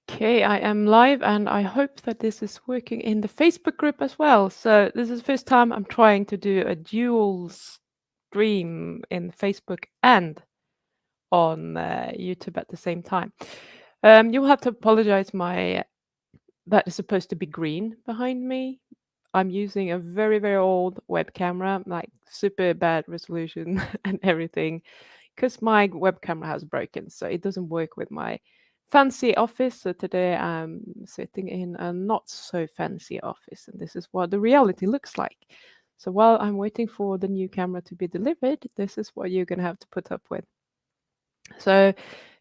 Okay, I am live and I hope that this is working in the Facebook group as well. So this is the first time I'm trying to do a dual stream in Facebook and on YouTube at the same time. You'll have to apologize that is supposed to be green behind me. I'm using a very, very old web camera, like super bad resolution and everything, because my web camera has broken, so it doesn't work with my fancy office. So today I'm sitting in a not so fancy office, and this is what the reality looks like. So while I'm waiting for the new camera to be delivered, this is what you're going to have to put up with. So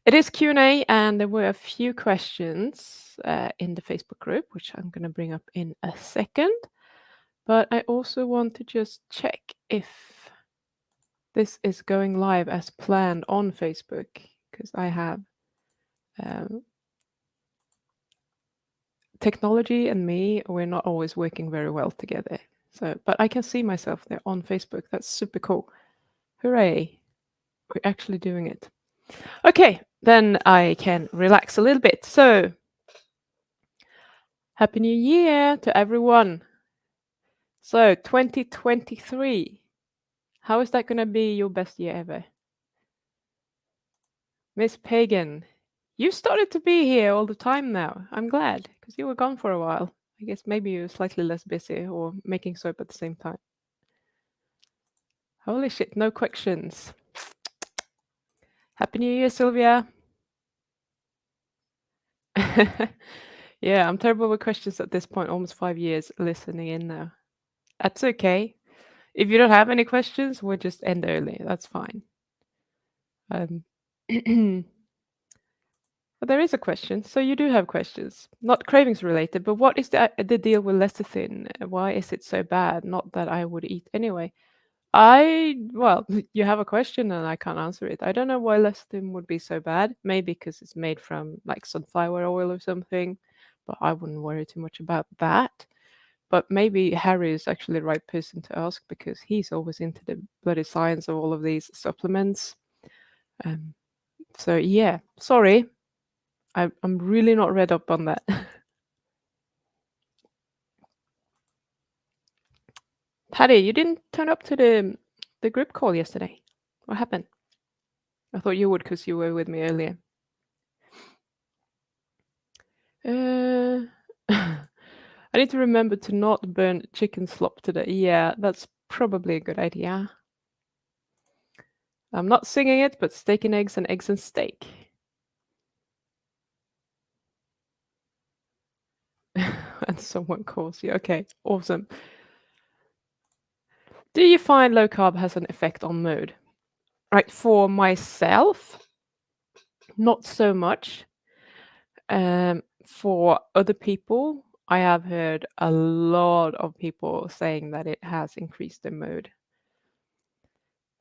it is Q&A, and there were a few questions in the Facebook group, which I'm going to bring up in a second. But I also want to just check if this is going live as planned on Facebook, because I have technology and me, we're not always working very well together. So, but I can see myself there on Facebook. That's super cool. Hooray. We're actually doing it. Okay, then I can relax a little bit. So, Happy New Year to everyone. So, 2023. How is that going to be your best year ever? Miss Pagan, you started to be here all the time now. I'm glad, because you were gone for a while. I guess maybe you're slightly less busy or making soap at the same time. Holy shit, no questions. Happy New Year, Sylvia. Yeah, I'm terrible with questions at this point, almost 5 years listening in now. That's okay. If you don't have any questions, we'll just end early. That's fine. But there is a question. So you do have questions, not cravings related, but what is the deal with lecithin? Why is it so bad? Not that I would eat anyway. Well, you have a question and I can't answer it. I don't know why lecithin would be so bad. Maybe because it's made from like sunflower oil or something, but I wouldn't worry too much about that. But maybe Harry is actually the right person to ask because he's always into the bloody science of all of these supplements. So yeah, sorry, I'm really not read up on that. Patty, you didn't turn up to the group call yesterday. What happened? I thought you would because you were with me earlier. I need to remember to not burn chicken slop today. Yeah, that's probably a good idea. I'm not singing it, but steak and eggs and steak. And someone calls you. Okay, awesome. Do you find low carb has an effect on mood? Right, for myself, not so much. For other people, I have heard a lot of people saying that it has increased their mood.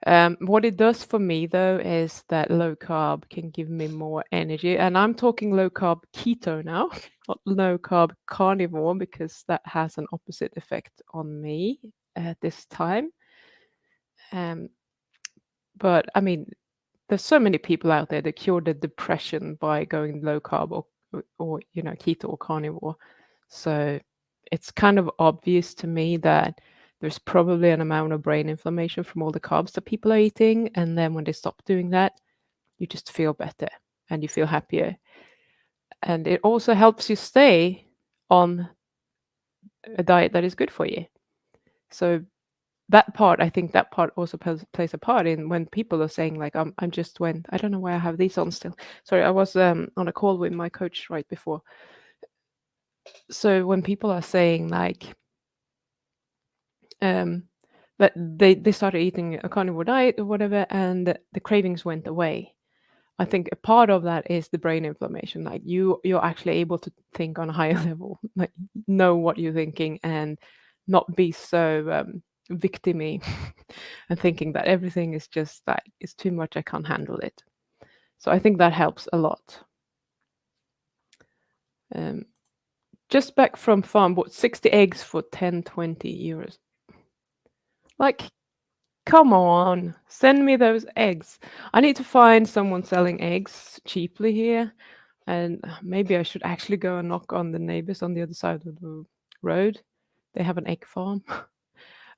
What it does for me though is that low carb can give me more energy, and I'm talking low carb keto now, not low carb carnivore, because that has an opposite effect on me at this time. But I mean, there's so many people out there that cure the depression by going low carb or keto or carnivore. So it's kind of obvious to me that there's probably an amount of brain inflammation from all the carbs that people are eating, and then when they stop doing that, you just feel better and you feel happier. And it also helps you stay on a diet that is good for you. So that part, I think that part also plays a part in when people are saying like, I'm just when I don't know why I have these on still. Sorry, I was on a call with my coach right before. So when people are saying like that they started eating a carnivore diet or whatever, and the cravings went away. I think a part of that is the brain inflammation. Like you're actually able to think on a higher level, like know what you're thinking and not be so victimy and thinking that everything is just like it's too much, I can't handle it. So I think that helps a lot. Just back from farm, bought 60 eggs for 10-20 euros. Like, come on, send me those eggs. I need to find someone selling eggs cheaply here, And maybe I should actually go and knock on the neighbors on the other side of the road. They have an egg farm.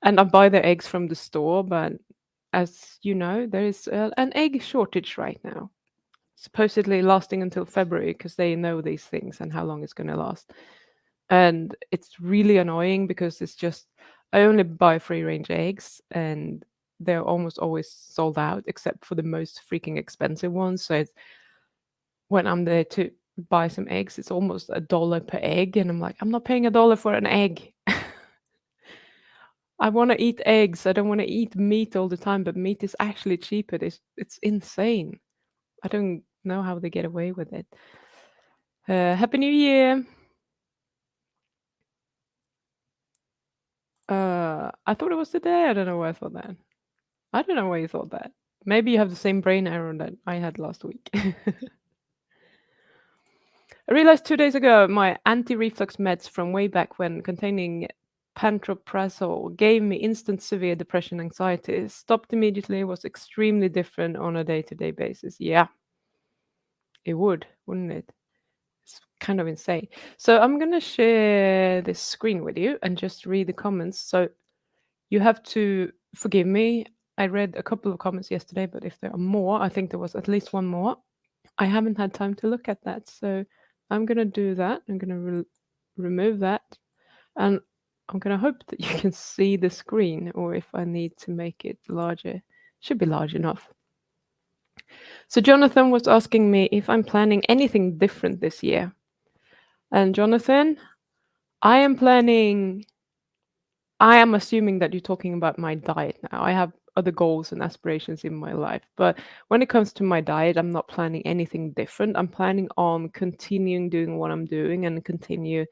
And I buy their eggs from the store, but as you know, there is an egg shortage right now, supposedly lasting until February because they know these things and how long it's going to last. And it's really annoying because it's just, I only buy free range eggs and they're almost always sold out except for the most freaking expensive ones. So it's, when I'm there to buy some eggs, it's almost $1 per egg. And I'm like, I'm not paying $1 for an egg. I want to eat eggs. I don't want to eat meat all the time, but meat is actually cheaper. It's insane. I don't know how they get away with it. Happy New Year. I thought it was today. I don't know why I thought that. I don't know why you thought that. Maybe you have the same brain error that I had last week. I realized 2 days ago my anti-reflux meds from way back when, containing pantoprazole, gave me instant severe depression anxiety. Stopped immediately, was extremely different on a day-to-day basis. Yeah, it would, wouldn't it? It's kind of insane. So I'm gonna share this screen with you and just read the comments. So you have to forgive me. I read a couple of comments yesterday, but if there are more, I think there was at least one more. I haven't had time to look at that, so I'm gonna do that. I'm gonna remove that, and I'm gonna hope that you can see the screen, or if I need to make it larger, should be large enough. So Jonathan was asking me if I'm planning anything different this year. And Jonathan, I am planning, I am assuming that you're talking about my diet now. I have other goals and aspirations in my life, but when it comes to my diet, I'm not planning anything different. I'm planning on continuing doing what I'm doing and continue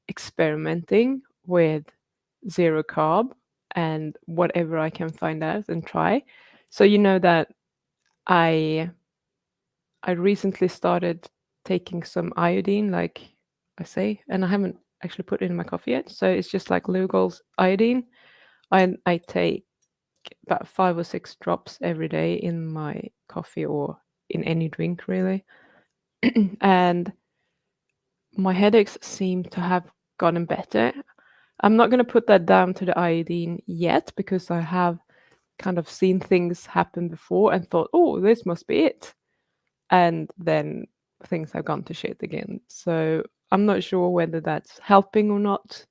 experimenting with zero carb and whatever I can find out and try. So you know that I I recently started taking some iodine, like I say, and I haven't actually put it in my coffee yet. So it's just like Lugol's iodine. I take about 5 or 6 drops every day in my coffee or in any drink, really. And my headaches seem to have gotten better. I'm not going to put that down to the iodine yet because I have kind of seen things happen before and thought, oh, this must be it. And then things have gone to shit again. So I'm not sure whether that's helping or not,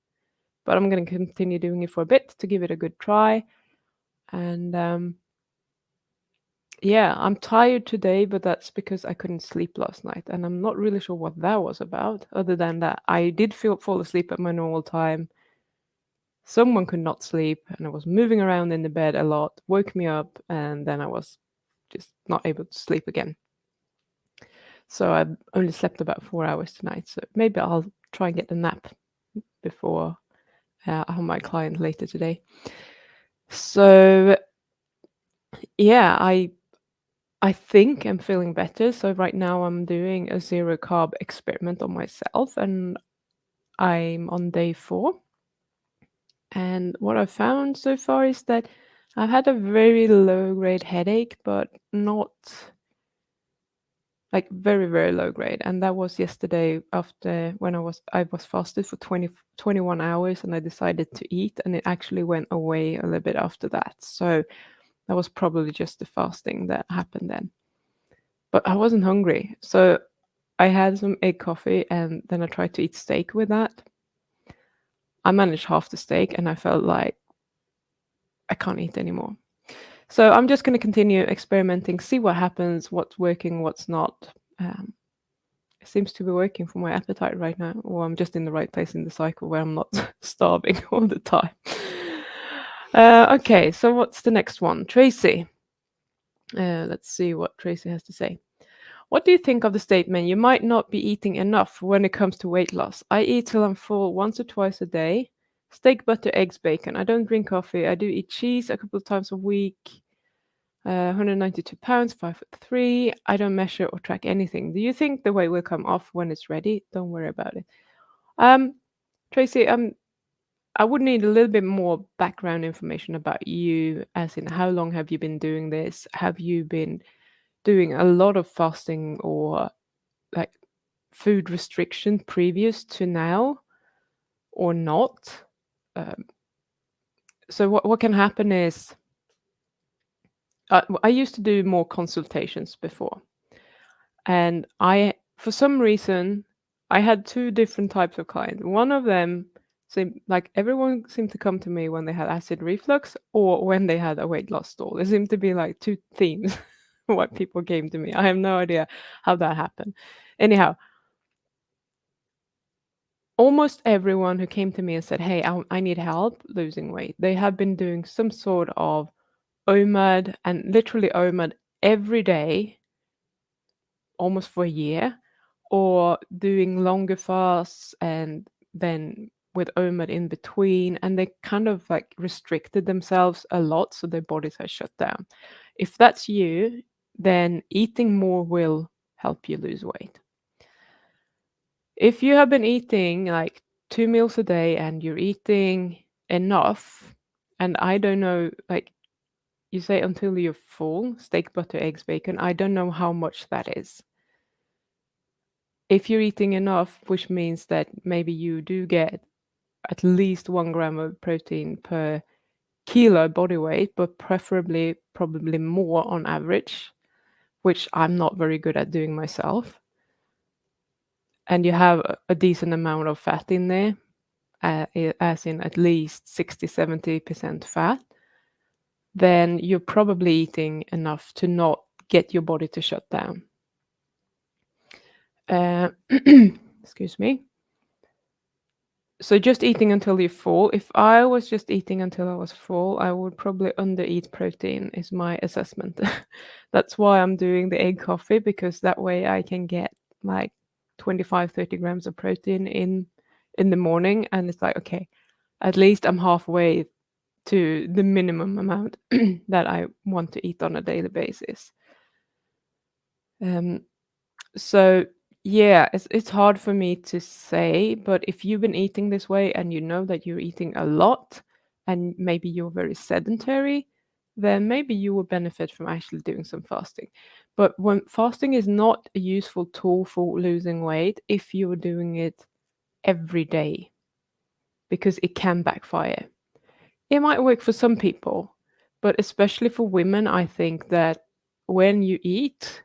but I'm going to continue doing it for a bit to give it a good try. And yeah, I'm tired today, but that's because I couldn't sleep last night. And I'm not really sure what that was about, other than that I did fall asleep at my normal time. Someone could not sleep, and I was moving around in the bed a lot, woke me up, and then I was just not able to sleep again. So I only slept about 4 hours tonight. So maybe I'll try and get a nap before I have my client later today. So yeah, I think I'm feeling better. So right now I'm doing a zero carb experiment on myself, and I'm on day 4. And what I've found so far is that I've had a very low grade headache, but not like very, very low grade. And that was yesterday after when I was fasted for 21 hours and I decided to eat, and it actually went away a little bit after that. So that was probably just the fasting that happened then. But I wasn't hungry. So I had some egg coffee and then I tried to eat steak with that. I managed half the steak and I felt like I can't eat anymore. So I'm just going to continue experimenting, see what happens, what's working, what's not. It seems to be working for my appetite right now, or I'm just in the right place in the cycle where I'm not starving all the time. Okay, so what's the next one? Tracy. Let's see what Tracy has to say. What do you think of the statement, you might not be eating enough when it comes to weight loss? I eat till I'm full once or twice a day. Steak, butter, eggs, bacon. I don't drink coffee. I do eat cheese a couple of times a week. 192 pounds, 5'3". I don't measure or track anything. Do you think the weight will come off when it's ready? Don't worry about it. Tracy, I would need a little bit more background information about you, as in how long have you been doing this? Have you been doing a lot of fasting, or like food restriction previous to now or not. Um, so what can happen is I used to do more consultations before, and for some reason, I had two different types of clients. One of them seemed like everyone seemed to come to me when they had acid reflux or when they had a weight loss stall. There seemed to be like two themes why people came to me. I have no idea how that happened. Anyhow, almost everyone who came to me and said, "Hey, I need help losing weight," they have been doing some sort of OMAD and literally OMAD every day, almost for a year, or doing longer fasts and then with OMAD in between, and they kind of like restricted themselves a lot, so their bodies are shut down. If that's you, then eating more will help you lose weight. If you have been eating like 2 meals a day and you're eating enough, and I don't know, like you say until you're full, steak, butter, eggs, bacon, I don't know how much that is. If you're eating enough, which means that maybe you do get at least 1 gram of protein per kilo body weight, but preferably probably more on average, which I'm not very good at doing myself. And you have a decent amount of fat in there, as in at least 60-70% fat, then you're probably eating enough to not get your body to shut down. Uh, excuse me. So just eating until you're full. If I was just eating until I was full, I would probably undereat protein, is my assessment. That's why I'm doing the egg coffee, because that way I can get like 25-30 grams of protein in the morning, and it's like, okay, at least I'm halfway to the minimum amount that I want to eat on a daily basis. Um, so yeah, it's hard for me to say, but if you've been eating this way and you know that you're eating a lot and maybe you're very sedentary, then maybe you will benefit from actually doing some fasting. But when fasting is not a useful tool for losing weight if you're doing it every day, because it can backfire. It might work for some people, but especially for women, I think that when you eat,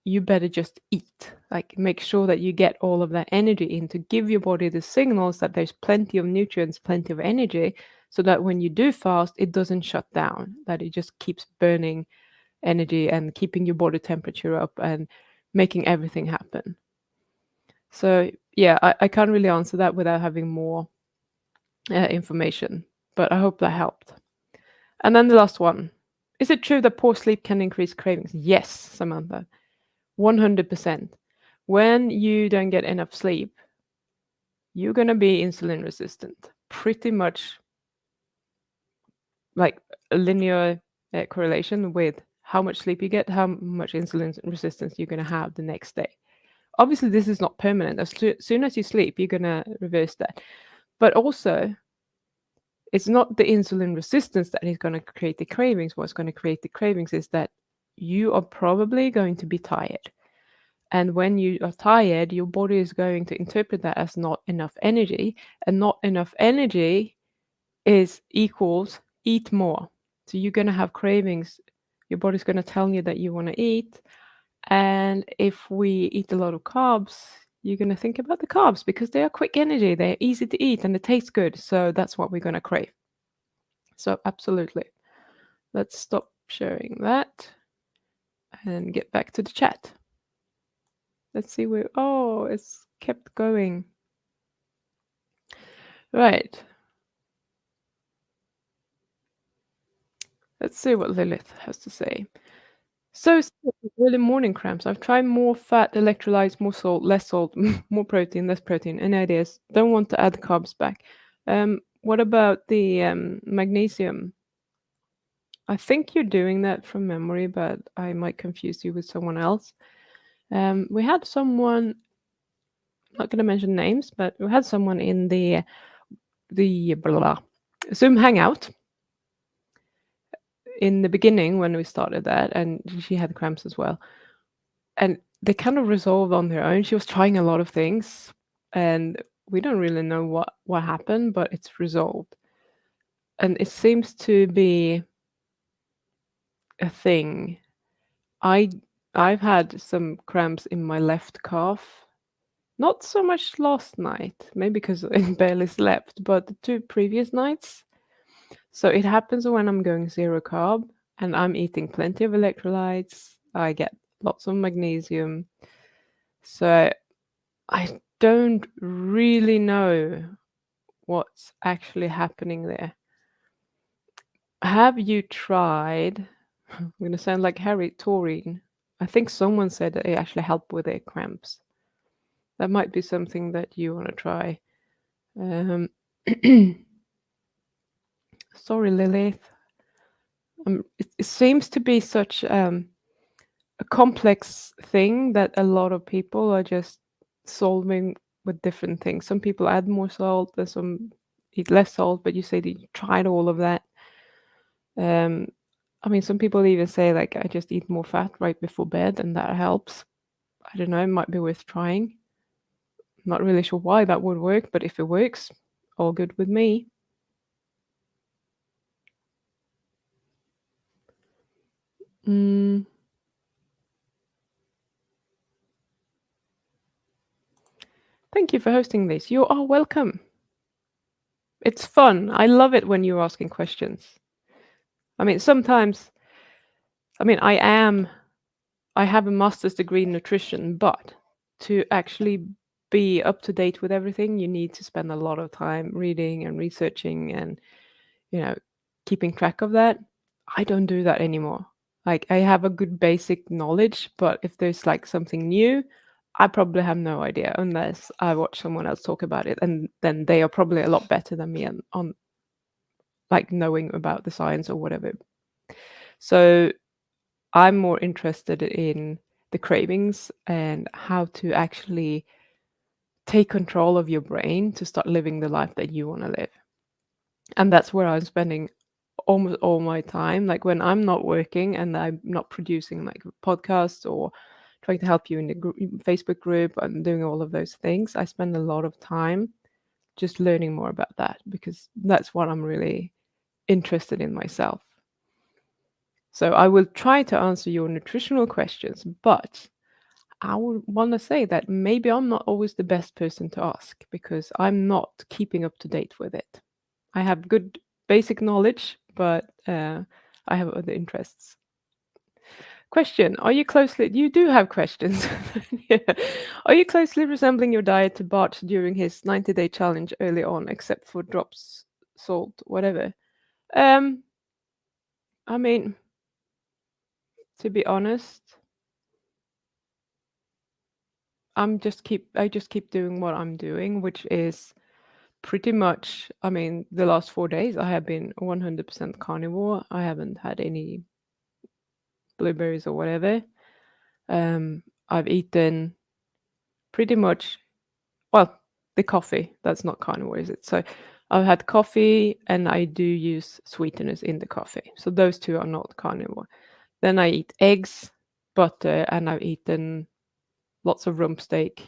you better just eat. Like, make sure that you get all of that energy in to give your body the signals that there's plenty of nutrients, plenty of energy, so that when you do fast, it doesn't shut down, that it just keeps burning energy and keeping your body temperature up and making everything happen. So, yeah, I can't really answer that without having more information, but I hope that helped. And then the last one. Is it true that poor sleep can increase cravings? Yes, Samantha. 100%. When you don't get enough sleep, you're going to be insulin resistant. Pretty much like a linear correlation with how much sleep you get, how much insulin resistance you're going to have the next day. Obviously, this is not permanent. As soon as you sleep, you're going to reverse that. But also, it's not the insulin resistance that is going to create the cravings. What's going to create the cravings is that you are probably going to be tired. And when you are tired, your body is going to interpret that as not enough energy, and not enough energy is equals eat more. So you're going to have cravings. Your body's going to tell you that you want to eat. And if we eat a lot of carbs, you're going to think about the carbs because they are quick energy, they're easy to eat, and they taste good. So that's what we're going to crave. So absolutely. Let's stop sharing that and get back to the chat. Let's see where, oh, it's kept going. Right. Let's see what Lilith has to say. So early morning cramps. I've tried more fat, electrolytes, more salt, less salt, more protein, less protein. Any ideas? Don't want to add carbs back. What about the magnesium? I think you're doing that from memory, but I might confuse you with someone else. We had someone, not going to mention names, but we had someone in the blah, blah, Zoom hangout in the beginning when we started that, and she had cramps as well. And they kind of resolved on their own. She was trying a lot of things, and we don't really know what happened, but it's resolved. And it seems to be a thing. I I've had some cramps in my left calf. Not so much last night, maybe because I barely slept, but the two previous nights. So it happens when I'm going zero carb and I'm eating plenty of electrolytes. I get lots of magnesium. So I don't really know what's actually happening there. Have you tried? I'm gonna sound like Harry taurine. I think someone said that it actually helped with their cramps. That might be something that you want to try. Um, sorry, Lilith. It seems to be such a complex thing that a lot of people are just solving with different things. Some people add more salt, and some eat less salt. But you say that you tried all of that. Um, I mean, some people even say like I just eat more fat right before bed, and that helps. I don't know. It might be worth trying. Not really sure why that would work, but if it works, all good with me. Mm, thank you for hosting this. You are welcome. It's fun. I love it when you're asking questions. I mean, sometimes, I mean, I have a master's degree in nutrition, but to actually be up to date with everything, you need to spend a lot of time reading and researching and, you know, keeping track of that. I don't do that anymore. Like, I have a good basic knowledge, but if there's like something new, I probably have no idea unless I watch someone else talk about it, and then they are probably a lot better than me on like knowing about the science or whatever. So I'm more interested in the cravings and how to actually take control of your brain to start living the life that you want to live. And that's where I'm spending almost all my time. Like when I'm not working and I'm not producing like podcasts or trying to help you in the Facebook group and doing all of those things, I spend a lot of time just learning more about that because that's what I'm really interested in myself. So I will try to answer your nutritional questions, but I would want to say that maybe I'm not always the best person to ask because I'm not keeping up to date with it. I have good basic knowledge, but I have other interests. Question: Are you closely? You do have questions. Yeah. Are you closely resembling your diet to Bart during his 90-day challenge early on, except for drops, salt, whatever? Um, I mean, to be honest, I just keep doing what I'm doing, which is pretty much, I mean, the last 4 days I have been 100% carnivore. I haven't had any blueberries or whatever. I've eaten pretty much, well, the coffee, that's not carnivore, is it? So I've had coffee and I do use sweeteners in the coffee. So those two are not carnivore. Then I eat eggs, butter, and I've eaten lots of rump steak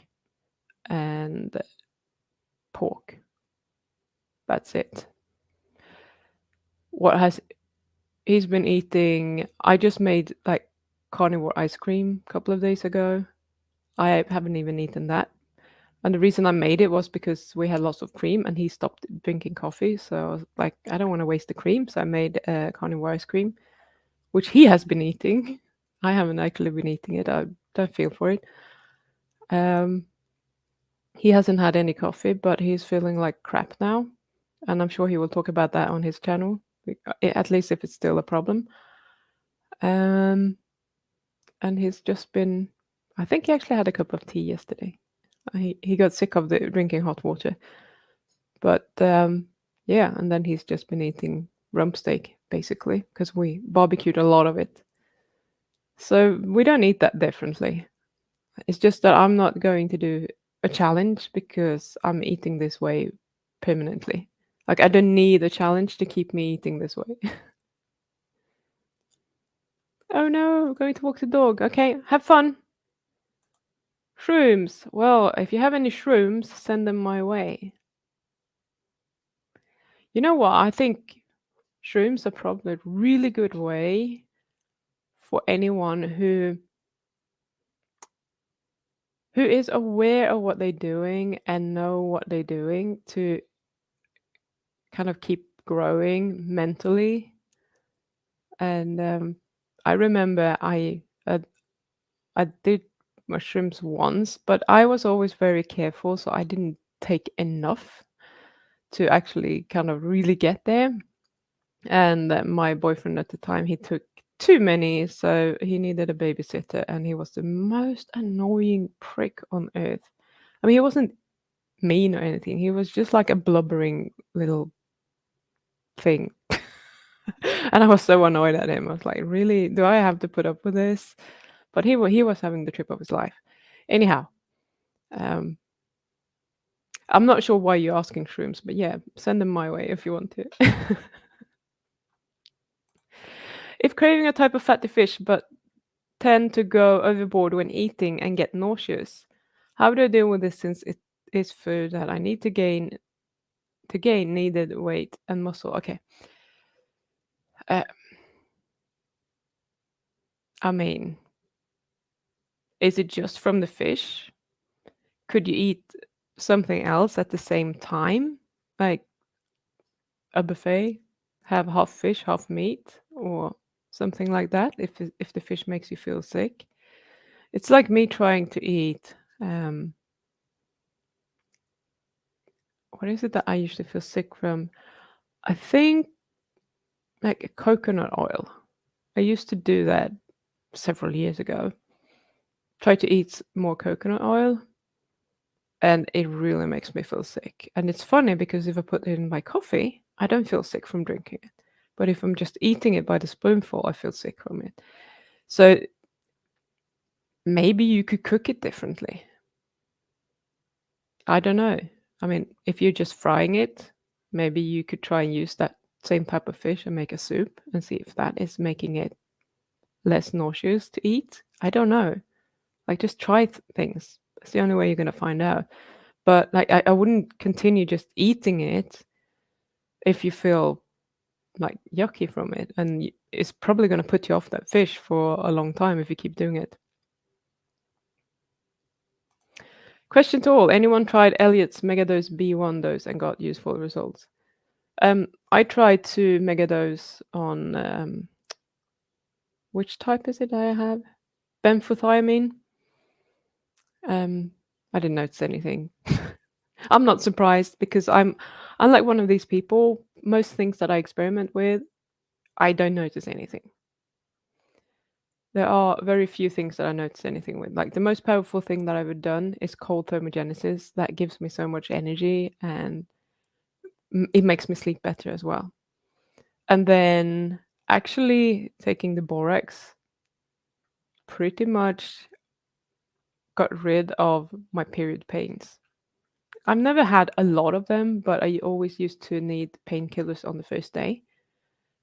and pork. That's it. What has he's been eating? I just made like carnivore ice cream a couple of days ago. I haven't even eaten that. And the reason I made it was because we had lots of cream and he stopped drinking coffee. So I was like, I don't want to waste the cream. So I made carnivore ice cream, which he has been eating. I haven't actually been eating it. I don't feel for it. Um, he hasn't had any coffee, but he's feeling like crap now. And I'm sure he will talk about that on his channel, at least if it's still a problem. Um, and he's just been, I think he actually had a cup of tea yesterday. He got sick of the drinking hot water. But yeah, and then he's just been eating rump steak basically because we barbecued a lot of it. So we don't eat that differently. It's just that I'm not going to do a challenge because I'm eating this way permanently. Like I don't need a challenge to keep me eating this way. Oh no, I'm going to walk the dog. Okay, have fun. Shrooms. Well, if you have any shrooms, send them my way. You know what? I think shrooms are probably a really good way for anyone who is aware of what they're doing and know what they're doing to kind of keep growing mentally. And I remember I did mushrooms once, but I was always very careful, so I didn't take enough to actually kind of really get there. And my boyfriend at the time, he took too many, so he needed a babysitter, and he was the most annoying prick on earth. I mean, he wasn't mean or anything. He was just like a blubbering little thing. And I was so annoyed at him. I was like, "Really? Do I have to put up with this?" But he was having the trip of his life. Anyhow, um, I'm not sure why you're asking shrooms, but yeah, send them my way if you want to. If craving a type of fatty fish, but tend to go overboard when eating and get nauseous, how do I deal with this since it is food that I need to gain needed weight and muscle? Okay. Uh, I mean, is it just from the fish? Could you eat something else at the same time? Like a buffet, have half fish, half meat, or something like that if the fish makes you feel sick. It's like me trying to eat what is it that I usually feel sick from? I think like coconut oil. I used to do that several years ago. Try to eat more coconut oil, and it really makes me feel sick. And it's funny because if I put it in my coffee, I don't feel sick from drinking it. But if I'm just eating it by the spoonful, I feel sick from it. So maybe you could cook it differently. I don't know. I mean, if you're just frying it, maybe you could try and use that same type of fish and make a soup and see if that is making it less nauseous to eat. I don't know. Like, just try things. That's the only way you're going to find out. But like, I wouldn't continue just eating it if you feel like yucky from it. And it's probably going to put you off that fish for a long time if you keep doing it. Question to all. Anyone tried Elliot's Megadose B1 dose and got useful results? I tried to megadose on which type is it I have? Benfotiamine. I didn't notice anything. I'm not surprised because I'm like one of these people. Most things that I experiment with, I don't notice anything. There are very few things that I notice anything with. Like the most powerful thing that I've ever done is cold thermogenesis. That gives me so much energy and it makes me sleep better as well. And then actually taking the borax pretty much got rid of my period pains. I've never had a lot of them, but I always used to need painkillers on the first day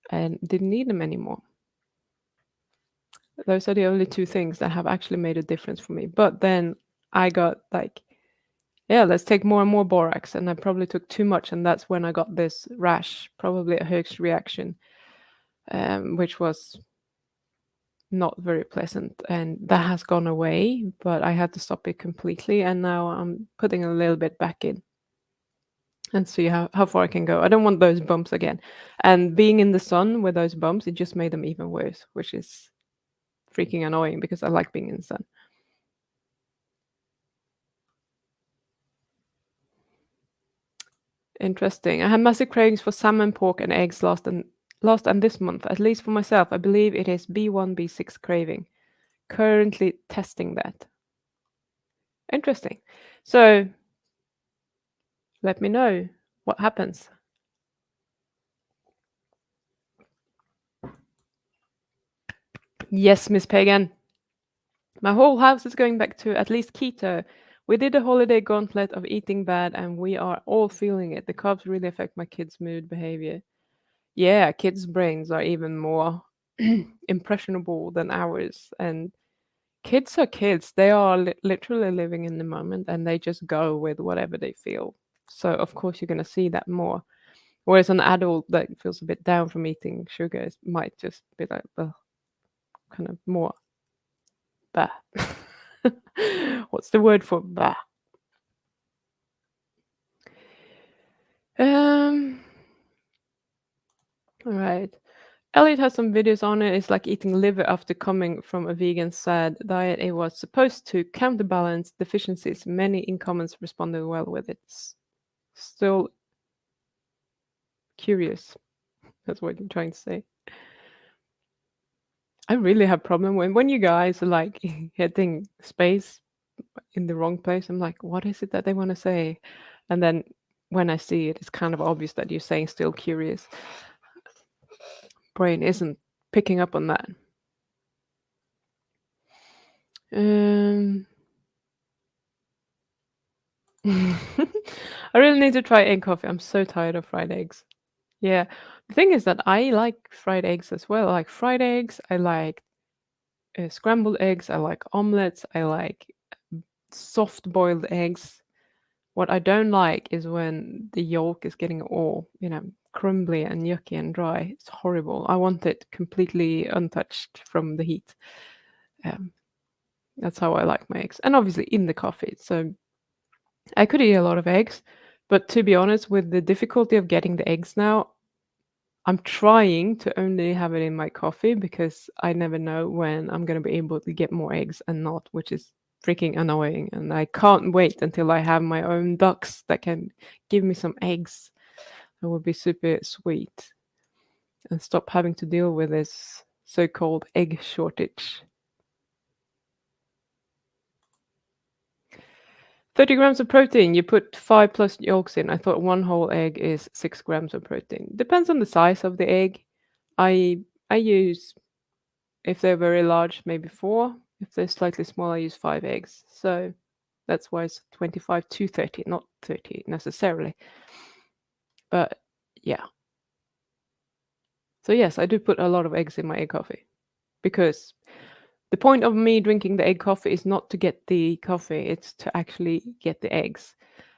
and didn't need them anymore. Those are the only two things that have actually made a difference for me. But then I got like, yeah, let's take more and more borax. And I probably took too much. And that's when I got this rash, probably a Hoechst reaction, which was not very pleasant. And that has gone away, but I had to stop it completely. And now I'm putting a little bit back in and see how far I can go. I don't want those bumps again. And being in the sun with those bumps, it just made them even worse, which is freaking annoying because I like being in the sun. Interesting. I had massive cravings for salmon, pork, and eggs last and this month. At least for myself, I believe it is B1, B6 craving. Currently testing that. Interesting. So let me know what happens. Yes, Miss Pagan. My whole house is going back to at least keto. We did a holiday gauntlet of eating bad, and we are all feeling it. The carbs really affect my kids' mood behavior. Yeah, kids' brains are even more impressionable than ours, and Kids are kids. They are literally living in the moment and they just go with whatever they feel. So, of course, you're going to see that more. Whereas an adult that feels a bit down from eating sugars might just be like, well, kind of more bah. What's the word for bah? Um, all right. Elliot has some videos on it. It's like eating liver after coming from a vegan sad diet. It was supposed to counterbalance deficiencies. Many in comments responded well with it. Still curious. That's what you're trying to say. I really have problem when you guys are like hitting space in the wrong place. I'm like, what is it that they want to say? And then when I see it, it's kind of obvious that you're saying still curious. Brain isn't picking up on that. Um, I really need to try egg coffee. I'm so tired of fried eggs. Yeah. The thing is that I like fried eggs as well. I like fried eggs. I like scrambled eggs. I like omelets. I like soft boiled eggs. What I don't like is when the yolk is getting all, crumbly and yucky and dry. It's horrible. I want it completely untouched from the heat. Um, that's how I like my eggs. And obviously in the coffee. So I could eat a lot of eggs, but to be honest, with the difficulty of getting the eggs now, I'm trying to only have it in my coffee because I never know when I'm going to be able to get more eggs and not, which is freaking annoying. And I can't wait until I have my own ducks that can give me some eggs. That would be super sweet and stop having to deal with this so-called egg shortage. 30 grams of protein. You put 5 plus yolks in. I thought one whole egg is 6 grams of protein. Depends on the size of the egg. I use, if they're very large, maybe 4. If they're slightly smaller, I use 5 eggs. So that's why it's 25 to 30, not 30 necessarily. But yeah. So yes, I do put a lot of eggs in my egg coffee because the point of me drinking the egg coffee is not to get the coffee, it's to actually get the eggs.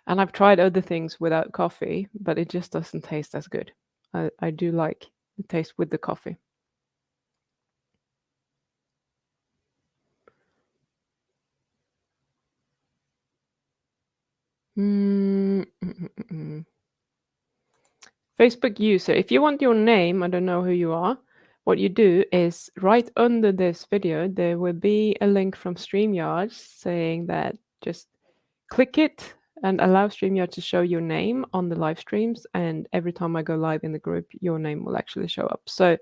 And I've tried other things without coffee, but it just doesn't taste as good. I do like the taste with the coffee. Mm, mm, mm, mm, mm. Facebook user, if you want your name, I don't know who you are, what you do is right under this video, there will be a link from StreamYard saying that just click it and allow StreamYard to show your name on the live streams. And every time I go live in the group, your name will actually show up. So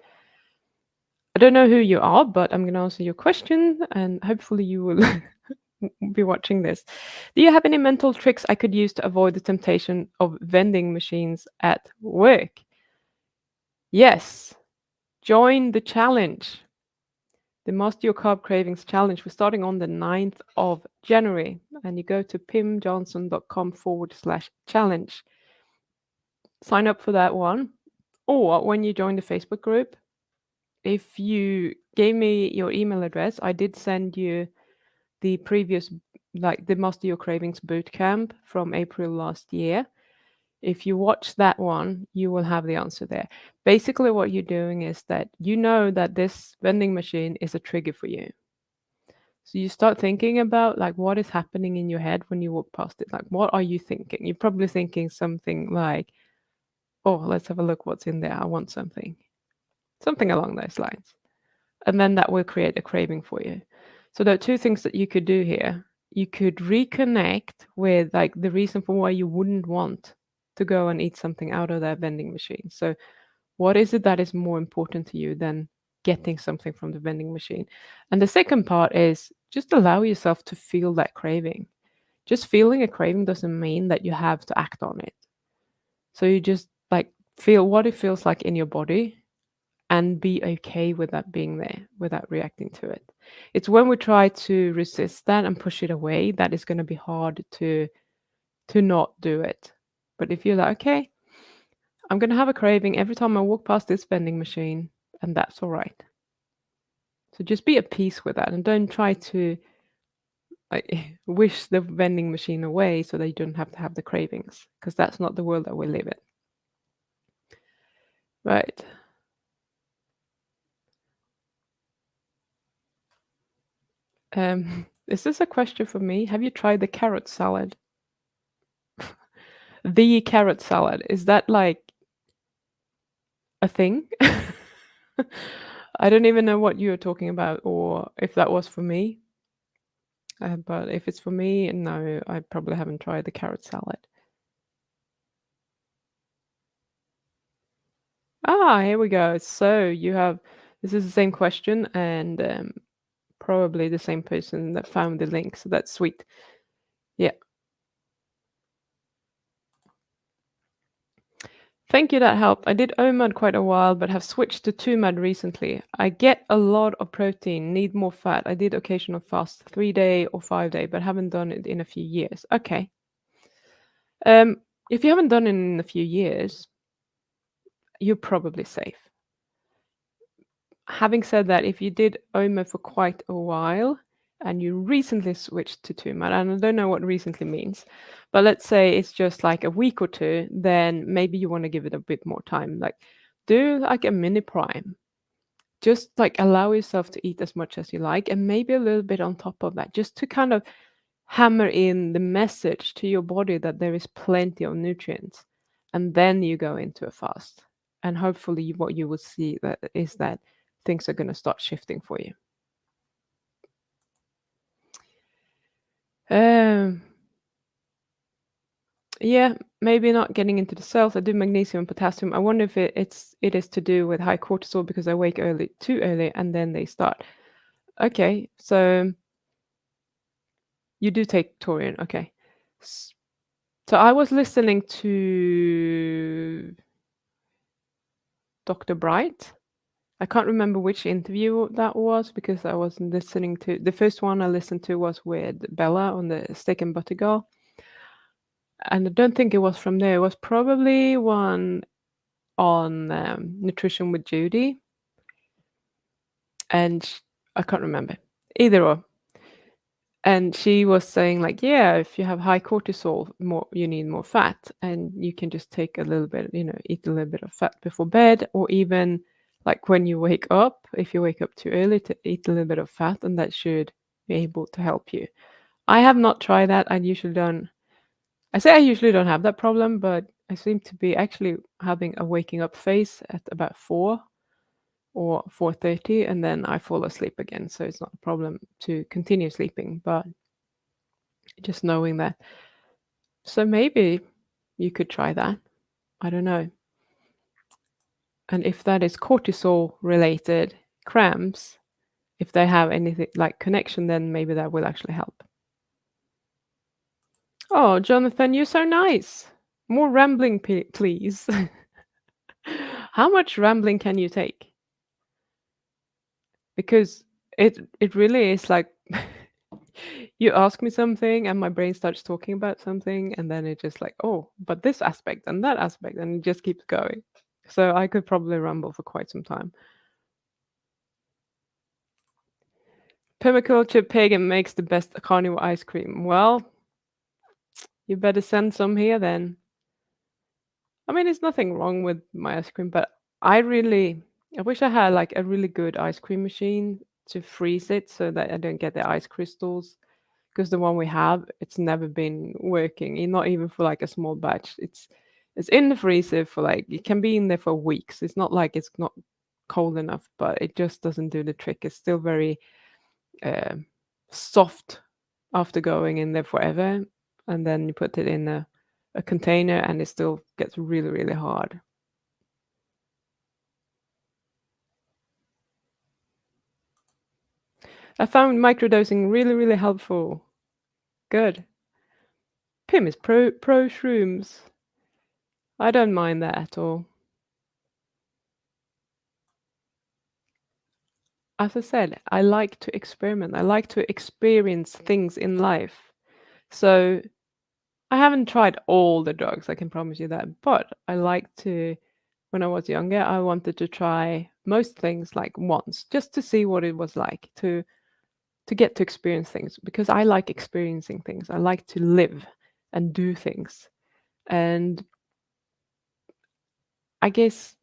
I don't know who you are, but I'm going to answer your question and hopefully you will be watching this. Do you have any mental tricks I could use to avoid the temptation of vending machines at work? Yes, join the challenge. The Master Your Carb Cravings Challenge. We're starting on the 9th of January, and you go to pimjohnson.com/challenge. Sign up for that one. Or when you join the Facebook group, if you gave me your email address, I did send you the previous, like the Master Your Cravings bootcamp from April last year. If you watch that one, you will have the answer there. Basically, what you're doing is that you know that this vending machine is a trigger for you. So you start thinking about like what is happening in your head when you walk past it. Like, what are you thinking? You're probably thinking something like, oh, let's have a look what's in there. I want something. Something along those lines. And then that will create a craving for you. So there are two things that you could do here. You could reconnect with like the reason for why you wouldn't want to go and eat something out of that vending machine. So what is it that is more important to you than getting something from the vending machine? And the second part is just allow yourself to feel that craving. Just feeling a craving doesn't mean that you have to act on it. So you just like feel what it feels like in your body and be okay with that being there without reacting to it. It's when we try to resist that and push it away that it's going to be hard to not do it. But if you're like, okay, I'm going to have a craving every time I walk past this vending machine, and that's all right. So just be at peace with that and don't try to like wish the vending machine away so that you don't have to have the cravings because that's not the world that we live in. Right. Is this a question for me? Have you tried the carrot salad? The carrot salad, is that like a thing? I don't even know what you're talking about or if that was for me. But if it's for me, no, I probably haven't tried the carrot salad. Ah, here we go. So you have this is the same question and probably the same person that found the link. So that's sweet. Yeah. Thank you, that helped. I did OMAD quite a while, but have switched to 2MAD recently. I get a lot of protein, need more fat. I did occasional fast, 3 day or 5 day, but haven't done it in a few years. Okay. If you haven't done it in a few years, you're probably safe. Having said that, if you did OMA for quite a while and you recently switched to 2MAD, and I don't know what recently means, but let's say it's just like a week or two, then maybe you want to give it a bit more time. Like do like a mini prime. Just like allow yourself to eat as much as you like and maybe a little bit on top of that, just to kind of hammer in the message to your body that there is plenty of nutrients. And then you go into a fast. And hopefully what you will see that is that things are going to start shifting for you. Um, yeah, maybe not getting into the cells. I do magnesium and potassium. I wonder if it is to do with high cortisol because I wake early, too early, and then they start. Okay, so you do take taurine. Okay. S- So I was listening to Dr. Bright. I can't remember which interview that was because I wasn't listening to the first one I listened to was with Bella on the Steak and Butter Girl. And I don't think it was from there. It was probably one on Nutrition with Judy. And I can't remember. Either or. And she was saying like, yeah, if you have high cortisol, more you need more fat, and you can just take a little bit, eat a little bit of fat before bed, or even like when you wake up, if you wake up too early, to eat a little bit of fat, and that should be able to help you. I have not tried that. I usually don't. I say I usually don't have that problem, but I seem to be actually having a waking up phase at about 4 or 4:30, and then I fall asleep again. So it's not a problem to continue sleeping, but just knowing that. So maybe you could try that. I don't know. And if that is cortisol related cramps, if they have anything like connection, then maybe that will actually help. Oh, Jonathan, you're so nice. More rambling, please. How much rambling can you take? Because it really is like you ask me something and my brain starts talking about something and then it just like, oh, but this aspect and that aspect, and it just keeps going. So I could probably ramble for quite some time. Permaculture pagan makes the best carnivore ice cream. Well, you better send some here then. I mean, there's nothing wrong with my ice cream, but I wish I had like a really good ice cream machine to freeze it so that I don't get the ice crystals. Because the one we have, it's never been working, not even for like a small batch. It's in the freezer for like it can be in there for weeks. It's not like it's not cold enough, but it just doesn't do the trick. It's still very uh, soft after going in there forever, and then you put it in a container, and it still gets really, really hard. I found microdosing really, really helpful. Good. Pim is pro shrooms. I don't mind that at all. As I said, I like to experiment. I like to experience things in life. So I haven't tried all the drugs, I can promise you that, but I like to when I was younger, I wanted to try most things like once, just to see what it was like to get to experience things because I like experiencing things. I like to live and do things. And I guess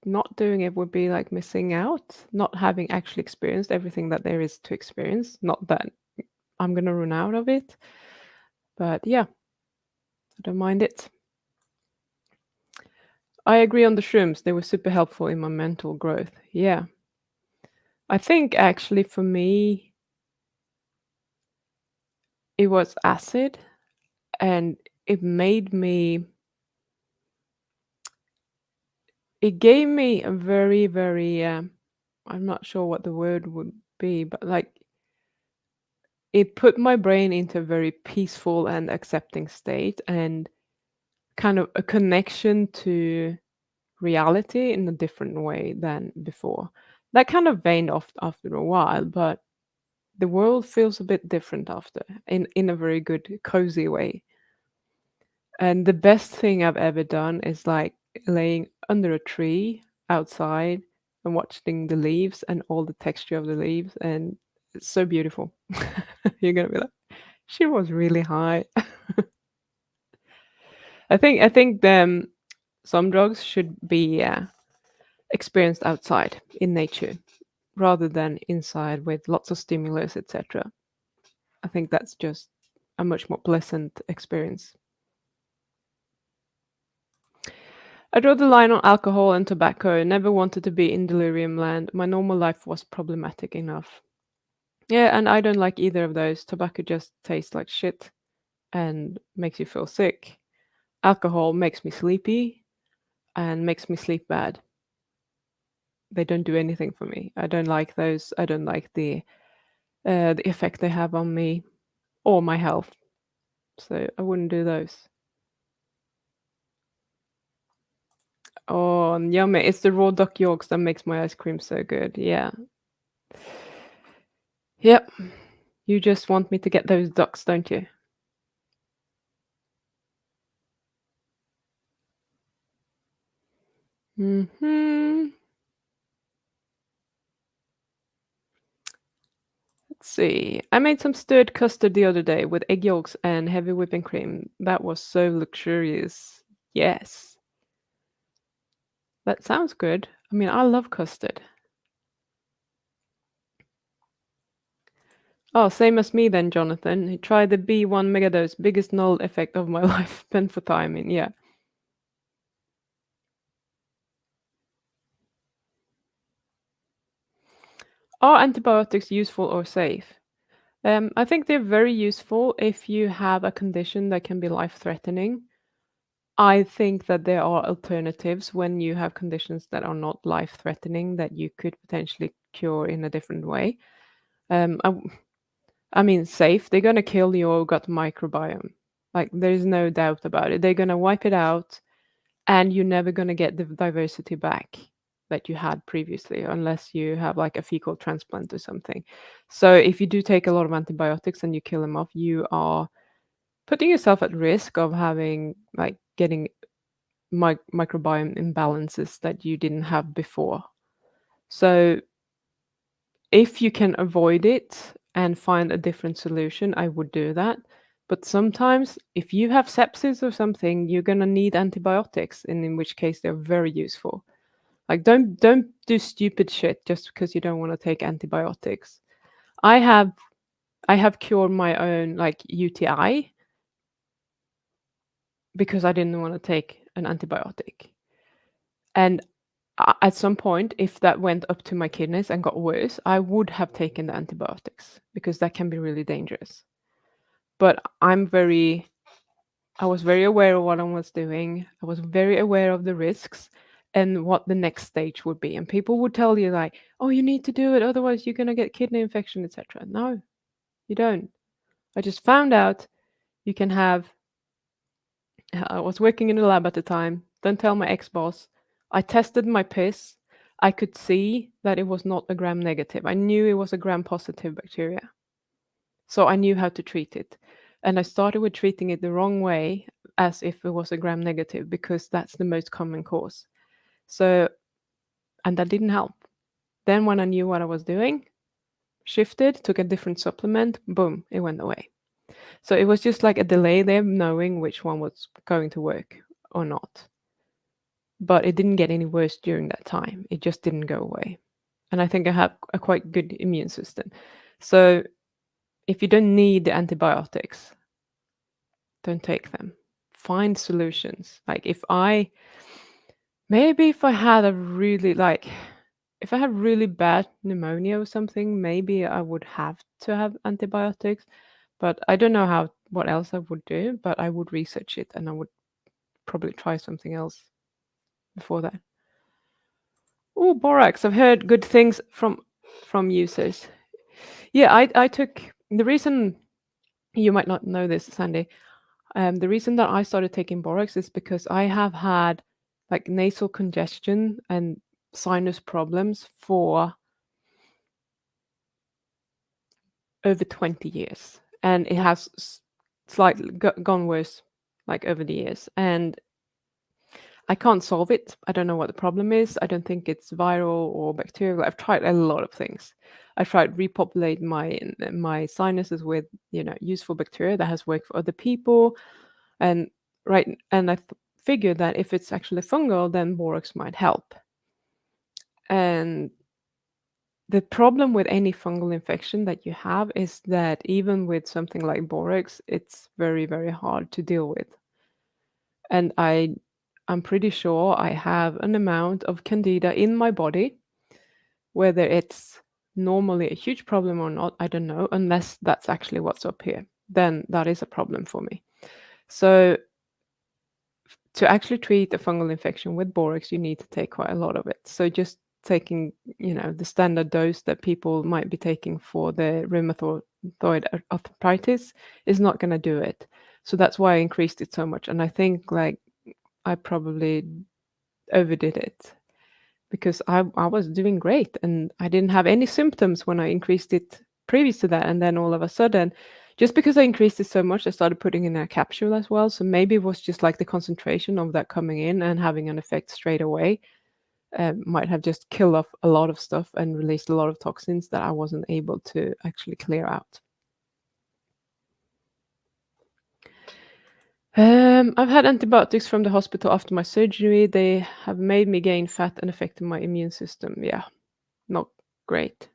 not doing it would be like missing out, not having actually experienced everything that there is to experience. Not that I'm gonna run out of it, but yeah, I don't mind it. I agree on the shrooms. They were super helpful in my mental growth. Yeah. I think actually for me, it was acid and it made me, it gave me a very, very, I'm not sure what the word would be, but like it put my brain into a very peaceful and accepting state and kind of a connection to reality in a different way than before. That kind of waned off after a while, but the world feels a bit different after in a very good cozy way. And the best thing I've ever done is like laying under a tree outside and watching the leaves and all the texture of the leaves, and it's so beautiful. You're gonna be like, she was really high. I think some drugs should be experienced outside in nature rather than inside with lots of stimulus, etc. I think that's just a much more pleasant experience. I draw the line on alcohol and tobacco. Never wanted to be in delirium land. My normal life was problematic enough. Yeah, and I don't like either of those. Tobacco just tastes like shit and makes you feel sick. Alcohol makes me sleepy and makes me sleep bad. They don't do anything for me. I don't like those. I don't like the effect they have on me or my health. So I wouldn't do those. Oh, yummy. It's the raw duck yolks that makes my ice cream so good. Yeah. Yep. You just want me to get those ducks, don't you? Hmm. Let's see. I made some stirred custard the other day with egg yolks and heavy whipping cream. That was so luxurious. Yes. That sounds good. I mean, I love custard. Oh, same as me then, Jonathan. He tried the B1 megadose, biggest null effect of my life, benfotiamine. Yeah. Are antibiotics useful or safe? I think they're very useful if you have a condition that can be life-threatening. I think that there are alternatives when you have conditions that are not life-threatening that you could potentially cure in a different way. Um, I, I mean, safe. They're gonna kill your gut microbiome. Like, there's no doubt about it. They're gonna wipe it out, and you're never gonna get the diversity back that you had previously, unless you have like a fecal transplant or something. So, if you do take a lot of antibiotics and you kill them off, you are putting yourself at risk of having like getting microbiome imbalances that you didn't have before. So if you can avoid it and find a different solution, I would do that. But sometimes if you have sepsis or something, you're gonna need antibiotics, and in which case they're very useful. Like don't do stupid shit just because you don't want to take antibiotics. I have I have cured my own like UTI because I didn't want to take an antibiotic. And at some point, if that went up to my kidneys and got worse, I would have taken the antibiotics because that can be really dangerous. But I was very aware of what I was doing. I was very aware of the risks and what the next stage would be. And people would tell you like, "Oh, you need to do it, otherwise you're gonna get kidney infection, etc." No, you don't. I just found out you can have. I was working in the lab at the time. Don't tell my ex-boss. I tested my piss. I could see that it was not a gram negative. I knew it was a gram positive bacteria. So I knew how to treat it. And I started with treating it the wrong way, as if it was a gram negative, because that's the most common cause. So, and that didn't help. Then when I knew what I was doing, shifted, took a different supplement, boom, it went away. So it was just like a delay there, knowing which one was going to work or not. But it didn't get any worse during that time. It just didn't go away. And I think I have a quite good immune system. So if you don't need the antibiotics, don't take them. Find solutions. Like if I had a really if I had really bad pneumonia or something, maybe I would have to have antibiotics. But I don't know what else I would do, but I would research it and I would probably try something else before that. Oh, borax. I've heard good things from users. Yeah, I took the reason you might not know this, Sandy. The reason that I started taking borax is because I have had like nasal congestion and sinus problems for over 20 years, and it has slightly gone worse like over the years, and I can't solve it. I don't know what the problem is. I don't think it's viral or bacterial. I've tried a lot of things. I tried repopulate my sinuses with useful bacteria that has worked for other people, and and I figured that if it's actually fungal, then borax might help. And the problem with any fungal infection that you have is that even with something like borax, it's very, very hard to deal with. And I'm pretty sure I have an amount of candida in my body, whether it's normally a huge problem or not, I don't know, unless that's actually what's up here. Then that is a problem for me. So to actually treat a fungal infection with borax, you need to take quite a lot of it. So just taking, the standard dose that people might be taking for the rheumatoid arthritis is not going to do it. So that's why I increased it so much. And I think like I probably overdid it because I was doing great and I didn't have any symptoms when I increased it previous to that. And then all of a sudden, just because I increased it so much, I started putting in a capsule as well. So maybe it was just like the concentration of that coming in and having an effect straight away might have just killed off a lot of stuff and released a lot of toxins that I wasn't able to actually clear out. I've had antibiotics from the hospital after my surgery. They have made me gain fat and affected my immune system. Yeah, not great.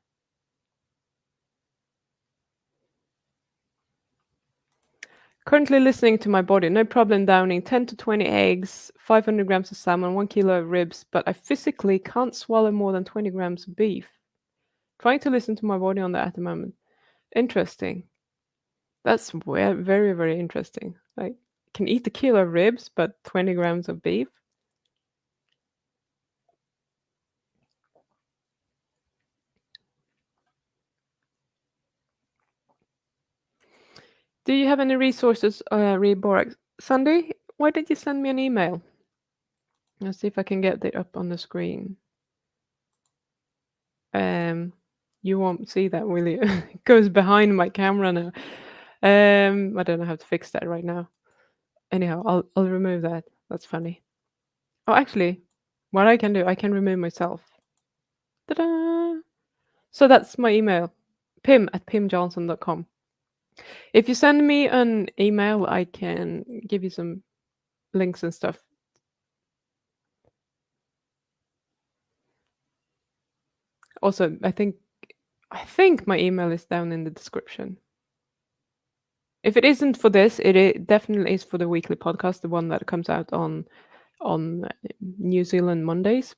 Currently listening to my body. No problem downing 10 to 20 eggs, 500 grams of salmon, 1 kilo of ribs, but I physically can't swallow more than 20 grams of beef. Trying to listen to my body on that at the moment. Interesting. That's very, very interesting. Like, can eat a kilo of ribs, but 20 grams of beef. Do you have any resources, read borax? Sandy, why did you send me an email? Let's see if I can get it up on the screen. You won't see that, will you? It goes behind my camera now. I don't know how to fix that right now. Anyhow, I'll remove that. That's funny. Oh, actually, what I can do, I can remove myself. Ta-da! So that's my email, pim@pimjohnson.com. If you send me an email, I can give you some links and stuff. Also, I think my email is down in the description. If it isn't for this, it definitely is for the weekly podcast, the one that comes out on New Zealand Mondays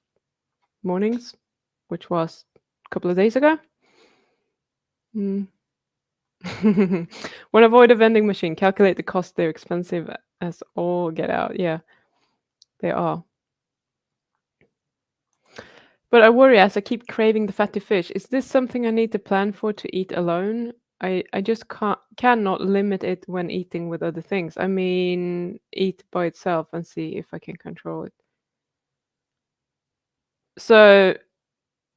mornings, which was a couple of days ago. Mm. When avoid a vending machine, calculate the cost. They're expensive as all get out. Yeah, they are. But I worry as I keep craving the fatty fish. Is this something I need to plan for to eat alone? I just cannot limit it when eating with other things. I mean, eat by itself and see if I can control it. So,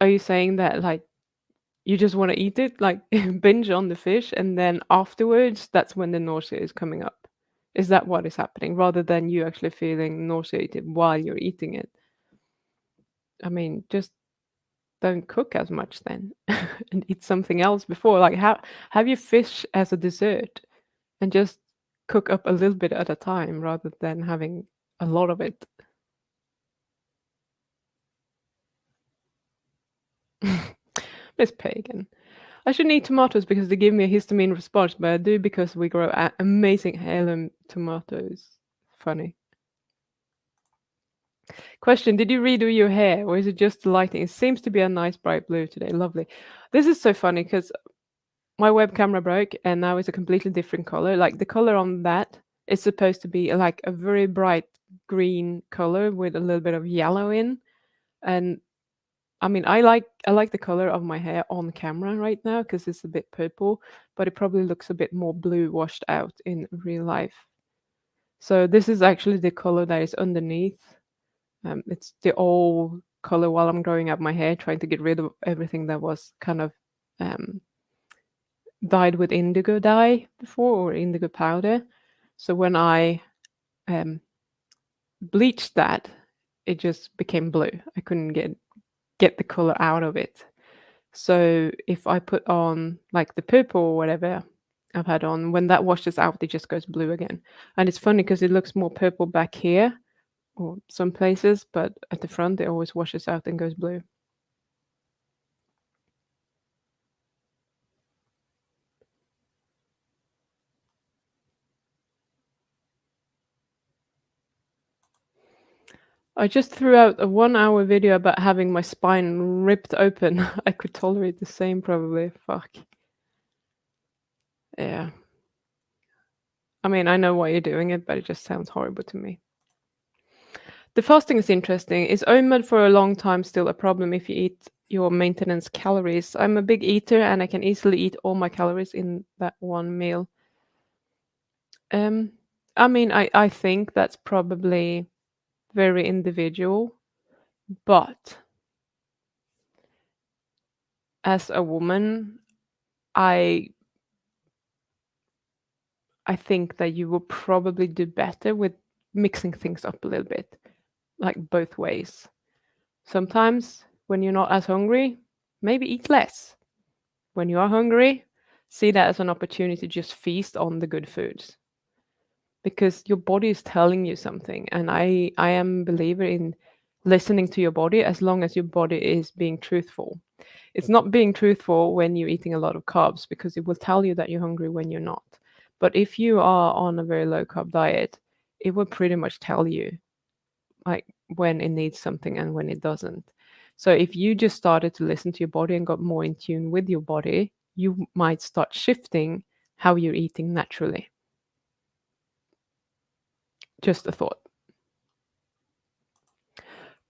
are you saying that like you just want to eat it, like binge on the fish, and then afterwards, that's when the nausea is coming up? Is that what is happening, rather than you actually feeling nauseated while you're eating it? I mean, just don't cook as much then and eat something else before. Like have your fish as a dessert and just cook up a little bit at a time rather than having a lot of it. Miss Pagan. I shouldn't eat tomatoes because they give me a histamine response, but I do because we grow amazing heirloom tomatoes. Funny. Question: did you redo your hair, or is it just the lighting? It seems to be a nice bright blue today. Lovely. This is so funny because my web camera broke, and now it's a completely different color. Like the color on that is supposed to be like a very bright green color with a little bit of yellow in, and I mean, I like the color of my hair on camera right now because it's a bit purple, but it probably looks a bit more blue washed out in real life. So this is actually the color that is underneath. It's the old color while I'm growing out my hair, trying to get rid of everything that was kind of um, dyed with indigo dye before or indigo powder. So when I um, bleached that, it just became blue. I couldn't get the color out of it. So if I put on like the purple or whatever I've had on, when that washes out, it just goes blue again. And it's funny because it looks more purple back here or some places, but at the front it always washes out and goes blue. I just threw out a 1 hour video about having my spine ripped open. I could tolerate the same probably. Fuck. Yeah. I mean, I know why you're doing it, but it just sounds horrible to me. The fasting is interesting. Is OMAD for a long time still a problem if you eat your maintenance calories? I'm a big eater and I can easily eat all my calories in that one meal. Um, I mean, I think that's probably very individual, but as a woman, I I think that you will probably do better with mixing things up a little bit, like both ways. Sometimes when you're not as hungry, maybe eat less. When you are hungry, see that as an opportunity to just feast on the good foods because your body is telling you something. And I am a believer in listening to your body as long as your body is being truthful. It's not being truthful when you're eating a lot of carbs because it will tell you that you're hungry when you're not. But if you are on a very low carb diet, it will pretty much tell you like when it needs something and when it doesn't. So if you just started to listen to your body and got more in tune with your body, you might start shifting how you're eating naturally. Just a thought.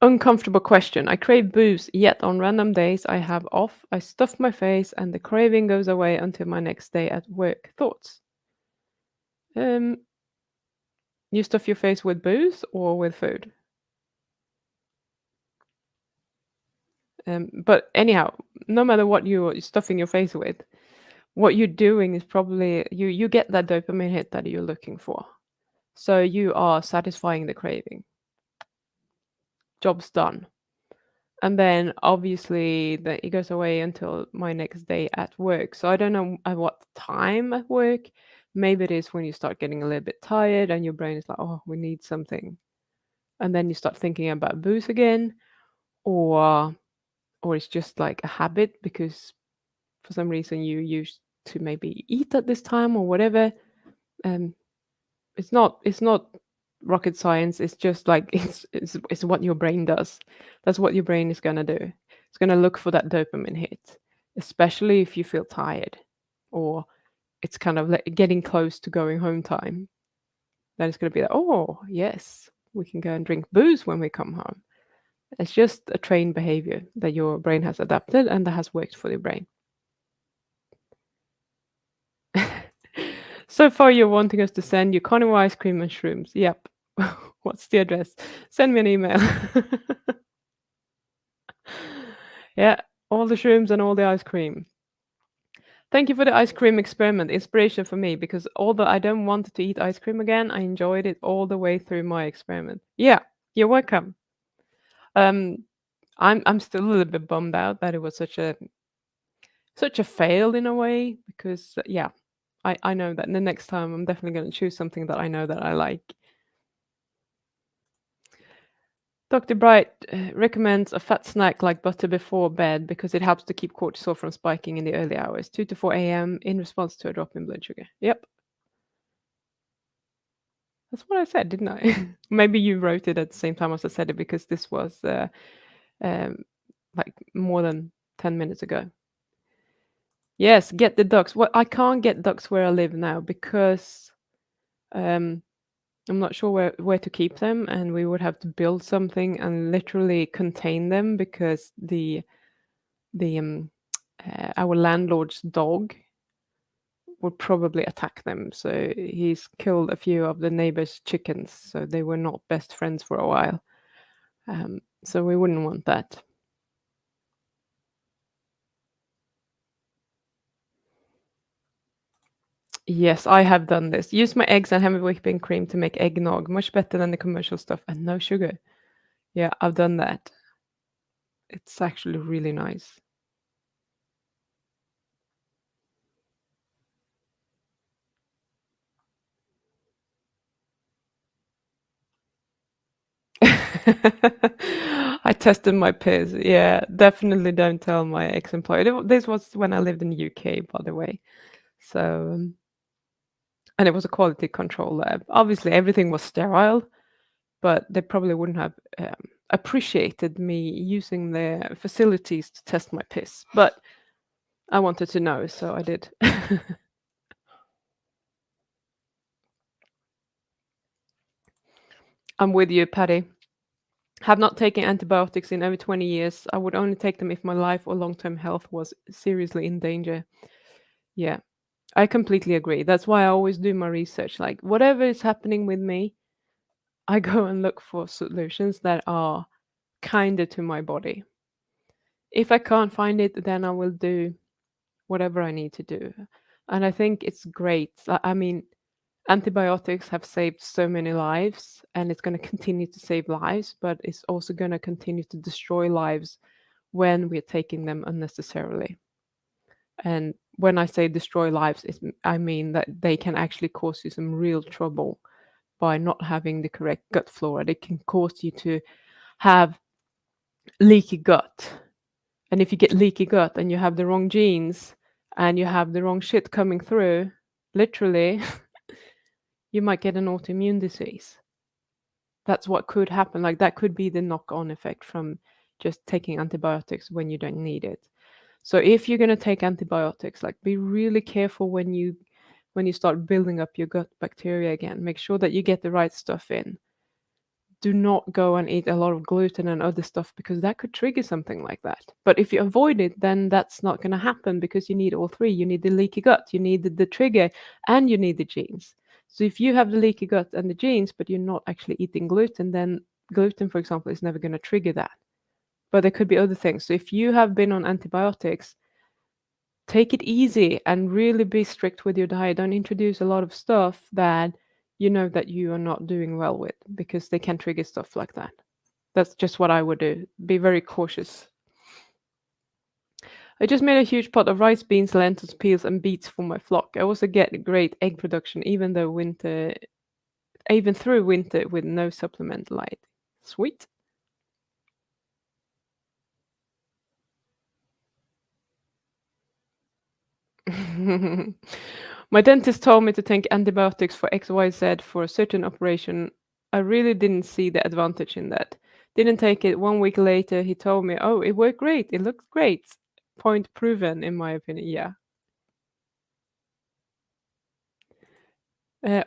Uncomfortable question. I crave booze, yet on random days I have off, I stuff my face and the craving goes away until my next day at work. Thoughts? Um, you stuff your face with booze or with food? But anyhow, no matter what you're stuffing your face with, what you're doing is probably you get that dopamine hit that you're looking for. So you are satisfying the craving. Job's done. And then obviously that it goes away until my next day at work. So I don't know at what time at work. Maybe it is when you start getting a little bit tired and your brain is like, oh, we need something. And then you start thinking about booze again, or it's just like a habit because for some reason you used to maybe eat at this time or whatever. Um, it's not rocket science. It's just like it's what your brain does. That's what your brain is gonna do. It's gonna look for that dopamine hit, especially if you feel tired or it's kind of like getting close to going home time. Then it's gonna be like, oh yes, we can go and drink booze when we come home. It's just a trained behavior that your brain has adapted and that has worked for your brain. So far, you're wanting us to send you carnival ice cream and shrooms. Yep. What's the address? Send me an email. Yeah, all the shrooms and all the ice cream. Thank you for the ice cream experiment. Inspiration for me because although I don't want to eat ice cream again, I enjoyed it all the way through my experiment. Yeah, you're welcome. Um, I'm still a little bit bummed out that it was such a fail in a way because yeah, I know that the next time I'm definitely going to choose something that I know that I like. Dr. Bright recommends a fat snack like butter before bed because it helps to keep cortisol from spiking in the early hours, 2 to 4 a.m. in response to a drop in blood sugar. Yep, that's what I said, didn't I? Maybe you wrote it at the same time as I said it because this was um, like more than 10 minutes ago. Yes, get the ducks. Well, I can't get ducks where I live now because um, I'm not sure where to keep them, and we would have to build something and literally contain them because the our landlord's dog would probably attack them. So he's killed a few of the neighbors' chickens, so they were not best friends for a while. So we wouldn't want that. Yes, I have done this. Use my eggs and heavy whipping cream to make eggnog, much better than the commercial stuff, and no sugar. Yeah, I've done that. It's actually really nice. I tested my piss. Yeah, definitely don't tell my ex-employer. This was when I lived in the UK, by the way. So, and it was a quality control lab. Obviously, everything was sterile, but they probably wouldn't have appreciated me using their facilities to test my piss. But I wanted to know, so I did. I'm with you, Patty. Have not taken antibiotics in over 20 years. I would only take them if my life or long-term health was seriously in danger. Yeah, I completely agree. That's why I always do my research. Like, whatever is happening with me, I go and look for solutions that are kinder to my body. If I can't find it, then I will do whatever I need to do. And I think it's great. I mean, antibiotics have saved so many lives, and it's going to continue to save lives, but it's also going to continue to destroy lives when we're taking them unnecessarily. And when I say destroy lives, I mean that they can actually cause you some real trouble by not having the correct gut flora. They can cause you to have leaky gut. And if you get leaky gut and you have the wrong genes and you have the wrong shit coming through, literally, you might get an autoimmune disease. That's what could happen. Like that could be the knock-on effect from just taking antibiotics when you don't need it. So if you're going to take antibiotics, like be really careful when you start building up your gut bacteria again. Make sure that you get the right stuff in. Do not go and eat a lot of gluten and other stuff because that could trigger something like that. But if you avoid it, then that's not going to happen because you need all three. You need the leaky gut, you need the trigger, and you need the genes. So if you have the leaky gut and the genes, but you're not actually eating gluten, then gluten, for example, is never going to trigger that. But there could be other things. So if you have been on antibiotics, take it easy and really be strict with your diet. Don't introduce a lot of stuff that you know that you are not doing well with because they can trigger stuff like that. That's just what I would do. Be very cautious. I just made a huge pot of rice, beans, lentils, peas, and beets for my flock. I also get great egg production even through winter with no supplement light. Sweet. My dentist told me to take antibiotics for XYZ for a certain operation. I really didn't see the advantage in that. Didn't take it. 1 week later, he told me, "Oh, it worked great. It looks great." Point proven, in my opinion. Yeah.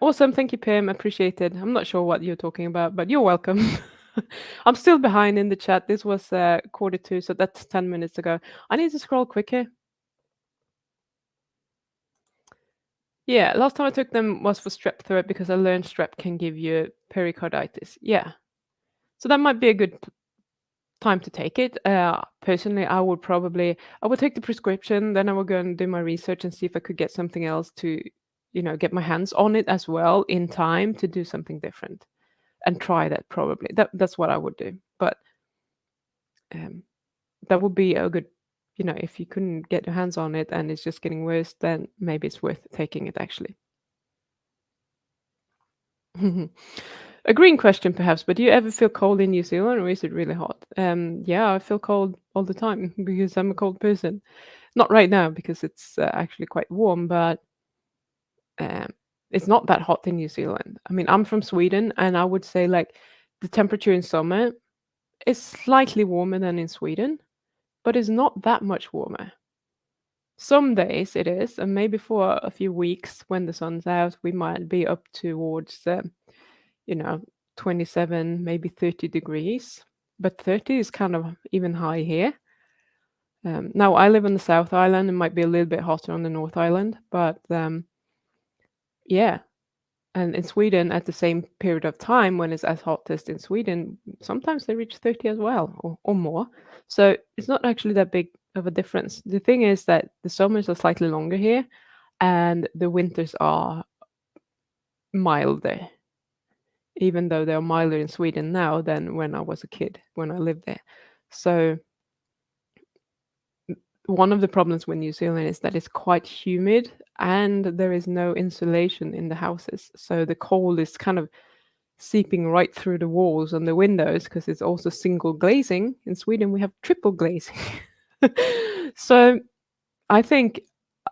Awesome. Thank you, Pim. Appreciated. I'm not sure what you're talking about, but you're welcome. I'm still behind in the chat. This was quarter two, so that's 10 minutes ago. I need to scroll quicker. Yeah, last time I took them was for strep throat because I learned strep can give you pericarditis. Yeah, so that might be a good time to take it. Personally, I would take the prescription, then I would go and do my research and see if I could get something else to, get my hands on it as well in time to do something different and try that probably. That's what I would do. But Um, that would be a good, if you couldn't get your hands on it and it's just getting worse, then maybe it's worth taking it actually. A green question perhaps, but do you ever feel cold in New Zealand or is it really hot? Yeah, I feel cold all the time because I'm a cold person. Not right now because it's actually quite warm, but um, it's not that hot in New Zealand. I mean, I'm from Sweden, and I would say like the temperature in summer is slightly warmer than in Sweden, but it's not that much warmer. Some days it is, and maybe for a few weeks when the sun's out, we might be up towards, you know, 27, maybe 30 degrees. But 30 is kind of even high here. Now I live on the South Island. It might be a little bit hotter on the North Island, but yeah. And in Sweden, at the same period of time when it's as hot as in Sweden, sometimes they reach 30 as well, or more. So it's not actually that big of a difference. The thing is that the summers are slightly longer here, and the winters are milder, even though they're milder in Sweden now than when I was a kid, when I lived there. So one of the problems with New Zealand is that it's quite humid and there is no insulation in the houses. So the cold is kind of seeping right through the walls and the windows because it's also single glazing. In Sweden, we have triple glazing. So I think,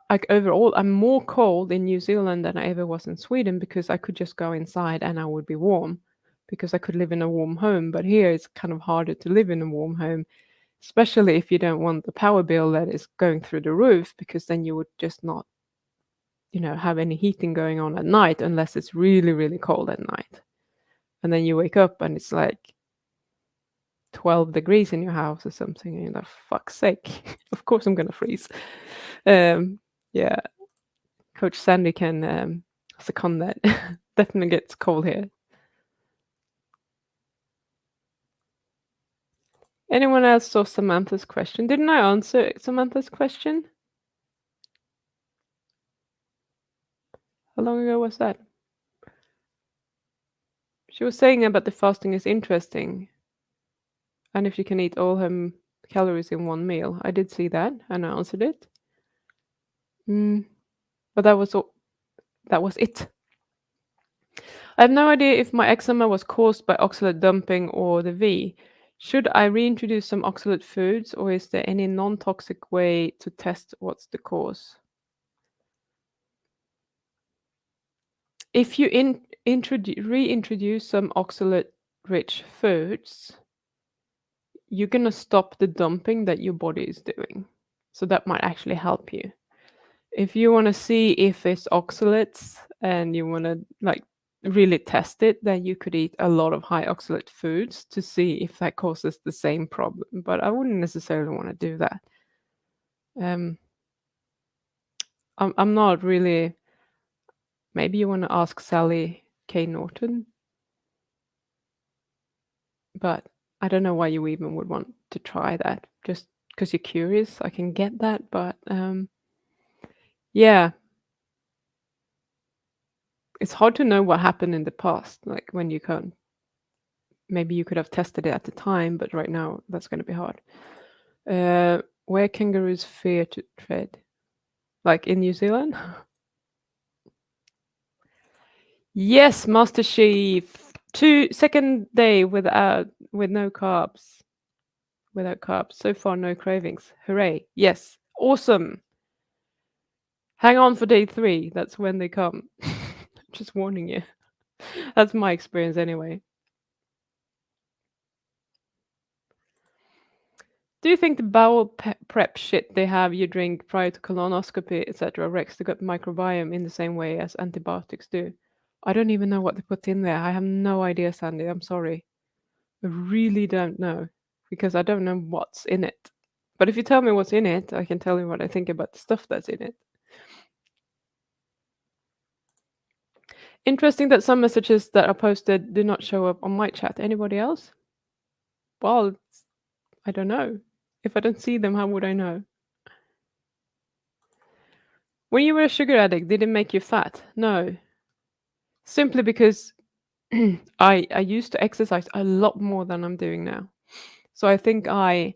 like, overall, I'm more cold in New Zealand than I ever was in Sweden because I could just go inside and I would be warm because I could live in a warm home. But here it's kind of harder to live in a warm home, especially if you don't want the power bill that is going through the roof, because then you would just not, have any heating going on at night unless it's really, really cold at night. And then you wake up and it's like 12 degrees in your house or something, and you're like, fuck's sake, of course I'm gonna freeze. Yeah, Coach Sandy can second that. Definitely gets cold here. Anyone else saw Samantha's question? Didn't I answer Samantha's question? How long ago was that? She was saying about the fasting is interesting, and if you can eat all her calories in one meal. I did see that, and I answered it. But that was all. That was it. I have no idea if my eczema was caused by oxalate dumping or the V. Should I reintroduce some oxalate foods, or is there any non-toxic way to test what's the cause? If you reintroduce some oxalate-rich foods, you're gonna stop the dumping that your body is doing. So that might actually help you. If you want to see if it's oxalates and you want to like really test it, then you could eat a lot of high oxalate foods to see if that causes the same problem. But I wouldn't necessarily want to do that. Um, I'm not really. Maybe you want to ask Sally K. Norton, but I don't know why you even would want to try that. Just because you're curious, I can get that, but yeah, it's hard to know what happened in the past, like when you can't. Maybe you could have tested it at the time, but right now that's going to be hard. Where kangaroos fear to tread, like in New Zealand? Yes, Master Chief. Second day with no carbs, without carbs. So far, no cravings. Hooray! Yes, awesome. Hang on for day 3. That's when they come. Just warning you. That's my experience anyway. Do you think the bowel prep shit they have you drink prior to colonoscopy, etc., wrecks the gut microbiome in the same way as antibiotics do? I don't even know what they put in there. I have no idea, Sandy. I'm sorry. I really don't know because I don't know what's in it. But if you tell me what's in it, I can tell you what I think about the stuff that's in it. Interesting that some messages that are posted do not show up on my chat. Anybody else? Well, I don't know. If I don't see them, how would I know? When you were a sugar addict, did it make you fat? No. Simply because I used to exercise a lot more than I'm doing now. So I think by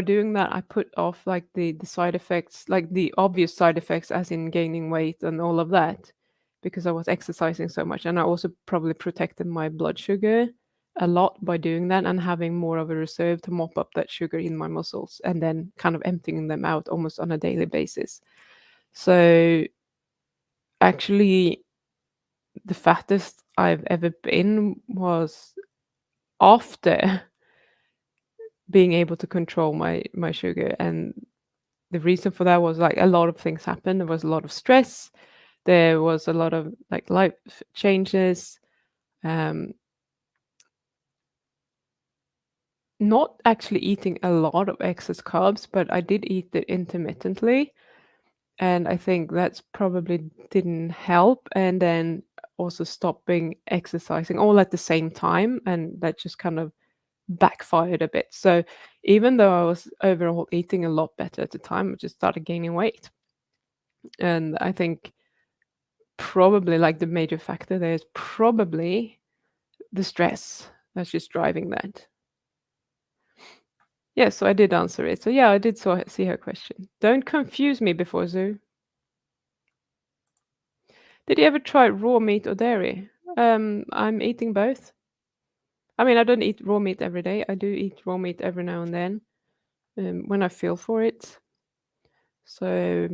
doing that, I put off like the side effects, like the obvious side effects, as in gaining weight and all of that, because I was exercising so much, and I also probably protected my blood sugar a lot by doing that and having more of a reserve to mop up that sugar in my muscles and then kind of emptying them out almost on a daily basis. So actually, the fattest I've ever been was after being able to control my sugar. And the reason for that was like a lot of things happened. There was a lot of stress. There was a lot of like life changes. Um, Not actually eating a lot of excess carbs, but I did eat it intermittently. And I think that's probably didn't help. And then also stopping exercising all at the same time. And that just kind of backfired a bit. So even though I was overall eating a lot better at the time, I just started gaining weight. And I think probably like the major factor there is probably the stress that's just driving that. Yeah, so I did answer it. So yeah, I did see her question. Don't confuse me before Zoo. Did you ever try raw meat or dairy? I'm eating both. I mean, I don't eat raw meat every day. I do eat raw meat every now and then, when I feel for it. So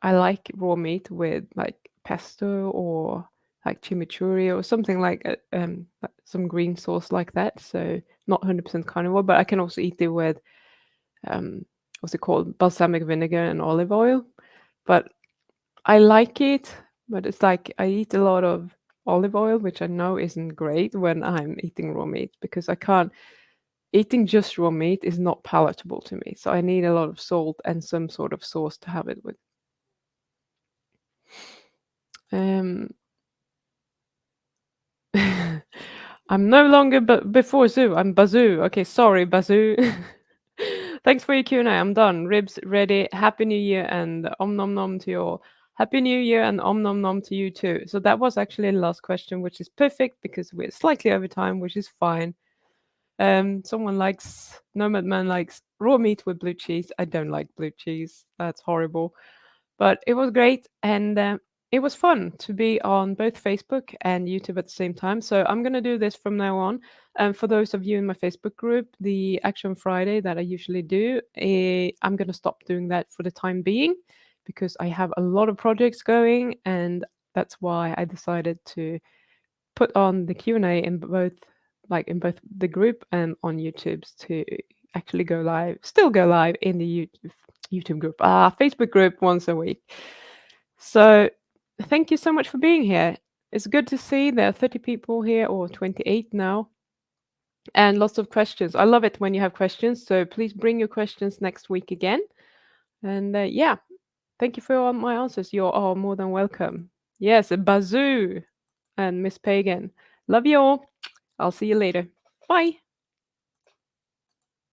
I like raw meat with like pesto or like chimichurri or something like some green sauce like that. So not 100% carnivore, but I can also eat it with um, what's it called, balsamic vinegar and olive oil. But I like it, but it's like I eat a lot of olive oil, which I know isn't great when I'm eating raw meat because I can't. Eating just raw meat is not palatable to me, so I need a lot of salt and some sort of sauce to have it with. Um, I'm no longer before Zoo. I'm Bazoo. Okay, sorry, Bazoo. Thanks for your Q&A. I'm done. Ribs ready. Happy New Year and om nom nom to you all. Happy New Year and om nom nom to you too. So that was actually the last question, which is perfect because we're slightly over time, which is fine. Someone likes Nomad Man likes raw meat with blue cheese. I don't like blue cheese. That's horrible. But it was great, and it was fun to be on both Facebook and YouTube at the same time. So I'm gonna do this from now on. And for those of you in my Facebook group, the Action Friday that I usually do, I'm gonna stop doing that for the time being because I have a lot of projects going, and that's why I decided to put on the Q&A in both, like in both the group and on YouTube's to actually go live, still go live in the YouTube group, Facebook group once a week. So thank you so much for being here. It's good to see there are 30 people here, or 28 now, and lots of questions. I love it when you have questions. So please bring your questions next week again. And yeah, thank you for all my answers. You're all more than welcome. Yes, a bazoo and Miss Pagan. Love you all. I'll see you later. Bye.